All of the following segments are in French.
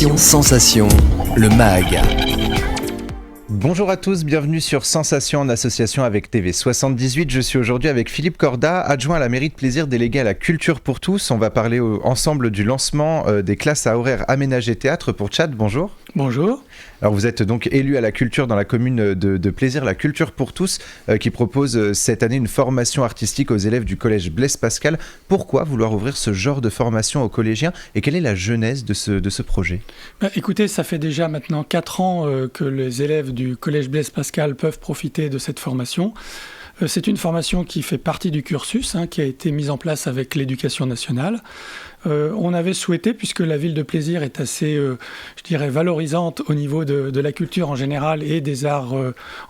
Sensation, le MAG. Bonjour à tous, bienvenue sur Sensation en association avec TV78. Je suis aujourd'hui avec Philippe Corda, adjoint à la mairie de Plaisir, délégué à la culture pour tous. On va parler ensemble du lancement des classes à horaires aménagés théâtre pour Tchad. Bonjour. Bonjour. Alors vous êtes donc élu à la culture dans la commune de Plaisir, la culture pour tous, qui propose cette année une formation artistique aux élèves du collège Blaise Pascal. Pourquoi vouloir ouvrir ce genre de formation aux collégiens et quelle est la genèse de ce projet ? Écoutez, ça fait déjà maintenant 4 ans que les élèves du collège Blaise Pascal peuvent profiter de cette formation. C'est une formation qui fait partie du cursus, qui a été mise en place avec l'éducation nationale. On avait souhaité, puisque la ville de Plaisir est assez, valorisante au niveau de la culture en général et des arts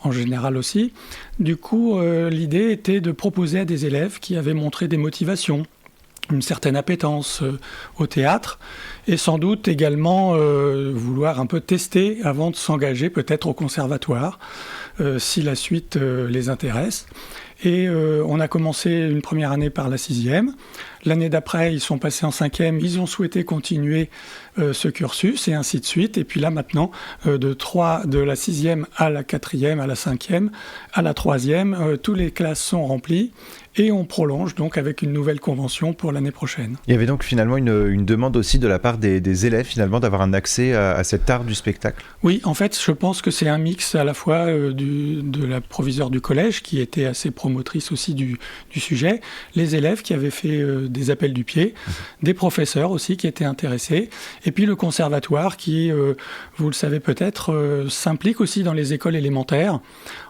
en général aussi. Du coup, l'idée était de proposer à des élèves qui avaient montré des motivations, une certaine appétence au théâtre et sans doute également vouloir un peu tester avant de s'engager peut-être au conservatoire si la suite les intéresse. Et on a commencé une première année par la 6e. L'année d'après, ils sont passés en 5e. Ils ont souhaité continuer ce cursus et ainsi de suite. Et puis là, maintenant, de la 6e à la 4e, à la 5e, à la 3e, toutes les classes sont remplies. Et on prolonge donc avec une nouvelle convention pour l'année prochaine. Il y avait donc finalement une demande aussi de la part des élèves finalement d'avoir un accès à cet art du spectacle. Oui, en fait, je pense que c'est un mix à la fois de la proviseure du collège qui était assez promotrice aussi du sujet, les élèves qui avaient fait des appels du pied, des professeurs aussi qui étaient intéressés, et puis le conservatoire qui, vous le savez peut-être, s'implique aussi dans les écoles élémentaires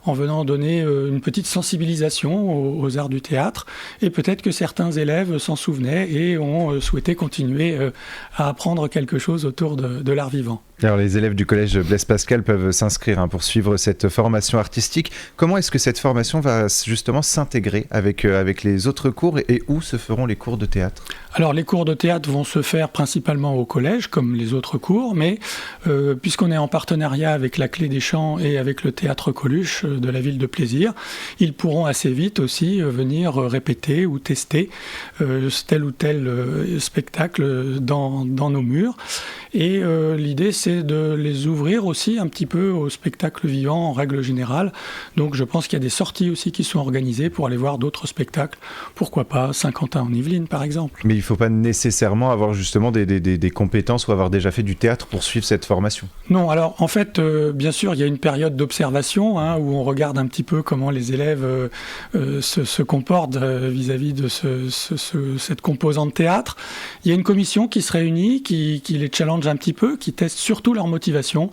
en venant donner une petite sensibilisation aux arts du théâtre, et peut-être que certains élèves s'en souvenaient et ont souhaité continuer à apprendre quelque chose autour de l'art vivant. Alors les élèves du collège Blaise Pascal peuvent s'inscrire pour suivre cette formation artistique. Comment est-ce que cette formation va justement s'intégrer avec les autres cours et où se feront les cours de théâtre ? Alors les cours de théâtre vont se faire principalement au collège comme les autres cours, mais puisqu'on est en partenariat avec la Clé des Champs et avec le théâtre Coluche de la ville de Plaisir, ils pourront assez vite aussi venir répéter ou tester tel ou tel spectacle dans nos murs. Et l'idée, c'est de les ouvrir aussi un petit peu au spectacle vivant en règle générale. Donc je pense qu'il y a des sorties aussi qui sont organisées pour aller voir d'autres spectacles. Pourquoi pas Saint-Quentin-en-Yvelines, par exemple. Mais il ne faut pas nécessairement avoir justement des compétences ou avoir déjà fait du théâtre pour suivre cette formation. Non, alors en fait, bien sûr, il y a une période d'observation où on regarde un petit peu comment les élèves se comportent vis-à-vis de cette composante théâtre. Il y a une commission qui se réunit, qui les challenge un petit peu, qui teste surtout leur motivation.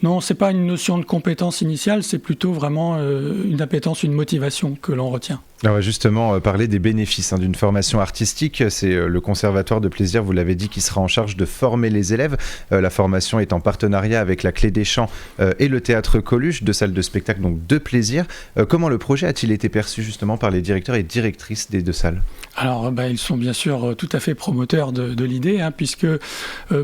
Non, c'est pas une notion de compétence initiale, c'est plutôt vraiment une appétence, une motivation que l'on retient. On va justement parler des bénéfices d'une formation artistique. C'est le Conservatoire de Plaisir, vous l'avez dit, qui sera en charge de former les élèves. La formation est en partenariat avec la Clé des Champs et le théâtre Coluche, 2 salles de spectacle, donc de Plaisir. Comment le projet a-t-il été perçu justement par les directeurs et directrices des 2 salles ? Alors, ils sont bien sûr tout à fait promoteurs de l'idée, puisque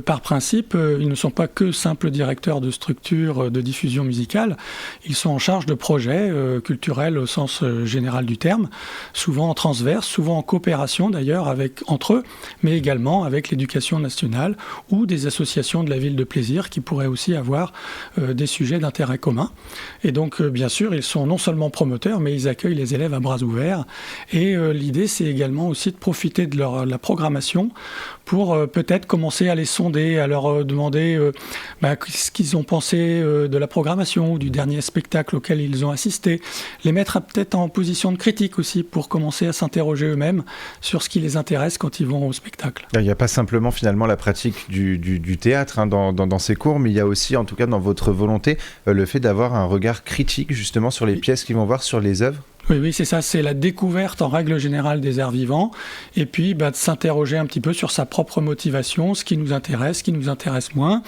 par principe, ils ne sont pas que simples directeurs de structures de diffusion musicale. Ils sont en charge de projets culturels au sens général du terme, souvent en transverse, souvent en coopération d'ailleurs entre eux, mais également avec l'éducation nationale ou des associations de la ville de Plaisir qui pourraient aussi avoir des sujets d'intérêt commun. Et donc, bien sûr, ils sont non seulement promoteurs, mais ils accueillent les élèves à bras ouverts. Et l'idée, c'est également aussi de profiter de la programmation pour peut-être commencer à les sonder, à leur demander ce qu'ils ont pensé de la programmation ou du dernier spectacle auquel ils ont assisté, les mettre peut-être en position de critique aussi pour commencer à s'interroger eux-mêmes sur ce qui les intéresse quand ils vont au spectacle. Il n'y a pas simplement finalement la pratique du théâtre dans ces cours, mais il y a aussi, en tout cas dans votre volonté, le fait d'avoir un regard critique justement sur les pièces qu'ils vont voir, sur les œuvres. Oui, c'est ça, c'est la découverte en règle générale des arts vivants, et puis de s'interroger un petit peu sur sa propre motivation, ce qui nous intéresse moins,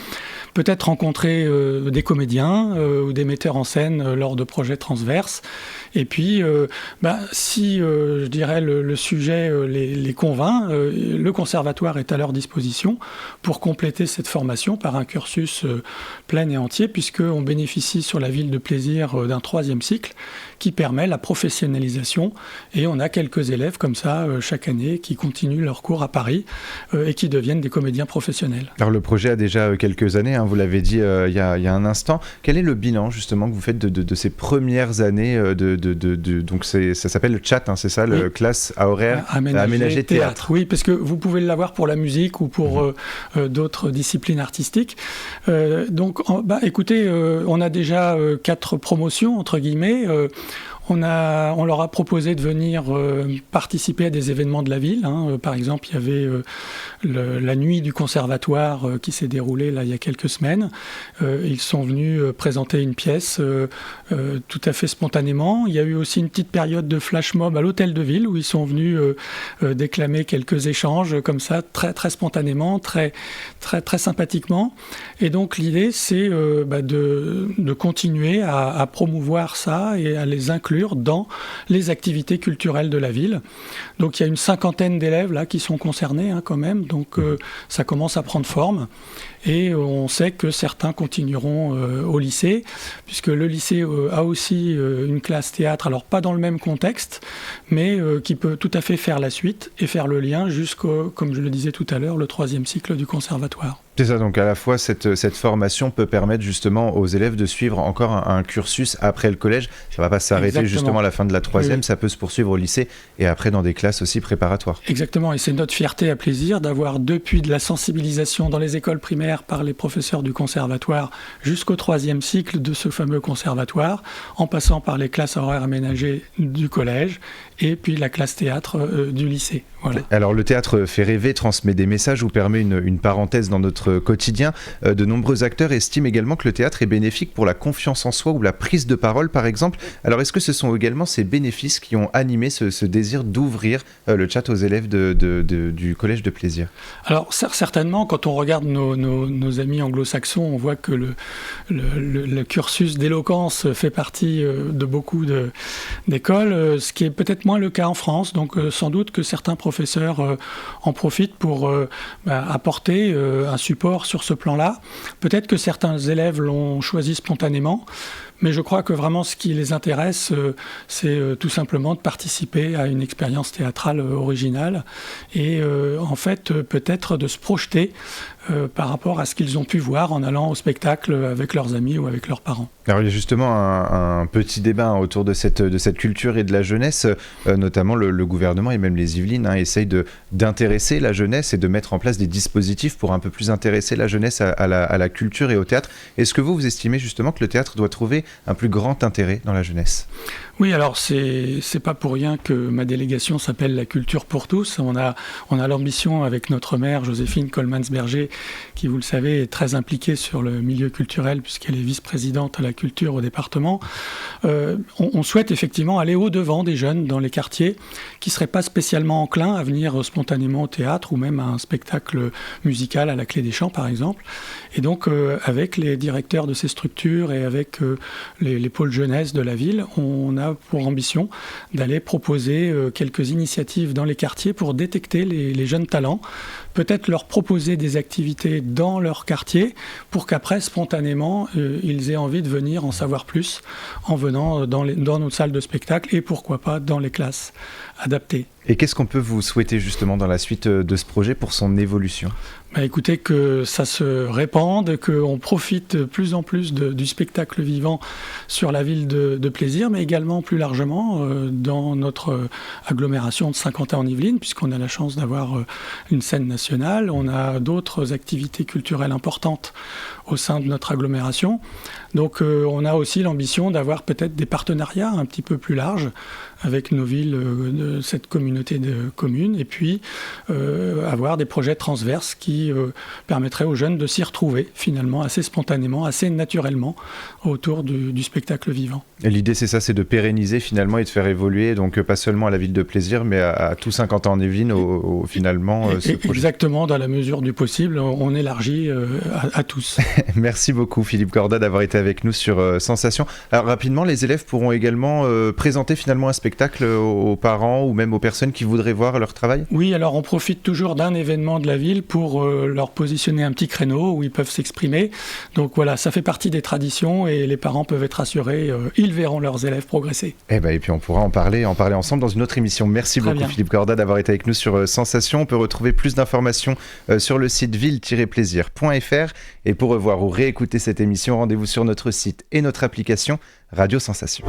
peut-être rencontrer des comédiens ou des metteurs en scène lors de projets transverses, et puis si je dirais le sujet les convainc, le conservatoire est à leur disposition pour compléter cette formation par un cursus plein et entier, puisqu'on bénéficie sur la ville de Plaisir d'un 3e cycle qui permet la professionnalisation. Et on a quelques élèves comme ça chaque année qui continuent leur cours à Paris et qui deviennent des comédiens professionnels. Alors le projet a déjà quelques années, hein, vous l'avez dit il y a un instant. Quel est le bilan justement que vous faites de ces premières années donc ça s'appelle le CHAT, hein, c'est ça, le classe à horaire aménagé théâtre. Oui, parce que vous pouvez l'avoir pour la musique ou pour d'autres disciplines artistiques. Écoutez, on a déjà 4 promotions, entre guillemets. On leur a proposé de venir participer à des événements de la ville. Par exemple, il y avait la nuit du conservatoire qui s'est déroulée là, il y a quelques semaines. Ils sont venus présenter une pièce tout à fait spontanément. Il y a eu aussi une petite période de flash mob à l'hôtel de ville où ils sont venus déclamer quelques échanges comme ça, très, très spontanément, très, très, très sympathiquement. Et donc l'idée, c'est de continuer à promouvoir ça et à les inclure dans les activités culturelles de la ville. Donc il y a une 50aine d'élèves là qui sont concernés quand même, donc ça commence à prendre forme. Et on sait que certains continueront au lycée, puisque le lycée a aussi une classe théâtre, alors pas dans le même contexte, mais qui peut tout à fait faire la suite et faire le lien jusqu'au, comme je le disais tout à l'heure, le 3e cycle du conservatoire. C'est ça, donc à la fois cette formation peut permettre justement aux élèves de suivre encore un cursus après le collège. Ça ne va pas s'arrêter justement à la fin de la 3e, ça peut se poursuivre au lycée et après dans des classes aussi préparatoires. Exactement, et c'est notre fierté à Plaisir d'avoir depuis de la sensibilisation dans les écoles primaires par les professeurs du conservatoire jusqu'au 3e cycle de ce fameux conservatoire, en passant par les classes horaires aménagées du collège et puis la classe théâtre du lycée. Voilà. Alors le théâtre fait rêver, transmet des messages ou permet une parenthèse dans notre quotidien. De nombreux acteurs estiment également que le théâtre est bénéfique pour la confiance en soi ou la prise de parole par exemple. Alors est-ce que ce sont également ces bénéfices qui ont animé ce désir d'ouvrir le chat aux élèves du collège de Plaisir? Alors certainement, quand on regarde nos amis anglo-saxons, on voit que le cursus d'éloquence fait partie de beaucoup d'écoles, ce qui est peut-être moins le cas en France. Donc sans doute que certains professeurs en profitent pour apporter un support sur ce plan-là. Peut-être que certains élèves l'ont choisi spontanément, mais je crois que vraiment ce qui les intéresse, c'est tout simplement de participer à une expérience théâtrale originale et en fait peut-être de se projeter par rapport à ce qu'ils ont pu voir en allant au spectacle avec leurs amis ou avec leurs parents. Alors il y a justement un petit débat autour de cette culture et de la jeunesse, notamment le gouvernement et même les Yvelines essayent d'intéresser la jeunesse et de mettre en place des dispositifs pour un peu plus intéresser la jeunesse à la culture et au théâtre. Est-ce que vous estimez justement que le théâtre doit trouver un plus grand intérêt dans la jeunesse? Oui, alors c'est pas pour rien que ma délégation s'appelle La Culture pour tous. On a l'ambition avec notre maire Joséphine Coleman-Berger, qui, vous le savez, est très impliquée sur le milieu culturel puisqu'elle est vice-présidente à la culture au département. On souhaite effectivement aller au-devant des jeunes dans les quartiers qui ne seraient pas spécialement enclins à venir spontanément au théâtre ou même à un spectacle musical à la Clé des Champs, par exemple. Et donc, avec les directeurs de ces structures et avec les pôles jeunesse de la ville, on a pour ambition d'aller proposer quelques initiatives dans les quartiers pour détecter les jeunes talents, peut-être leur proposer des activités dans leur quartier pour qu'après, spontanément, ils aient envie de venir en savoir plus en venant dans nos salles de spectacle et pourquoi pas dans les classes adaptées. Et qu'est-ce qu'on peut vous souhaiter justement dans la suite de ce projet pour son évolution ? Écoutez, que ça se répande, qu'on profite de plus en plus du spectacle vivant sur la ville de Plaisir, mais également plus largement dans notre agglomération de Saint-Quentin-en-Yvelines, puisqu'on a la chance d'avoir une scène nationale. On a d'autres activités culturelles importantes au sein de notre agglomération. Donc on a aussi l'ambition d'avoir peut-être des partenariats un petit peu plus larges avec nos villes de cette communauté de communes et puis avoir des projets transverses qui permettraient aux jeunes de s'y retrouver finalement assez spontanément, assez naturellement autour du spectacle vivant. Et l'idée c'est ça, c'est de pérenniser finalement et de faire évoluer, donc pas seulement à la ville de Plaisir mais à tout Saint-Quentin-en-Yvelines finalement ce projet. Exactement, dans la mesure du possible, on élargit à tous. Merci beaucoup Philippe Corda d'avoir été avec avec nous sur Sensation. Alors rapidement, les élèves pourront également présenter finalement un spectacle aux parents ou même aux personnes qui voudraient voir leur travail ? Oui, alors on profite toujours d'un événement de la ville pour leur positionner un petit créneau où ils peuvent s'exprimer. Donc voilà, ça fait partie des traditions et les parents peuvent être assurés, ils verront leurs élèves progresser. Et puis on pourra en parler ensemble dans une autre émission. Merci Très beaucoup bien. Philippe Corda d'avoir été avec nous sur Sensation. On peut retrouver plus d'informations sur le site ville-plaisir.fr et pour revoir ou réécouter cette émission, rendez-vous sur notre site et notre application Radio Sensation.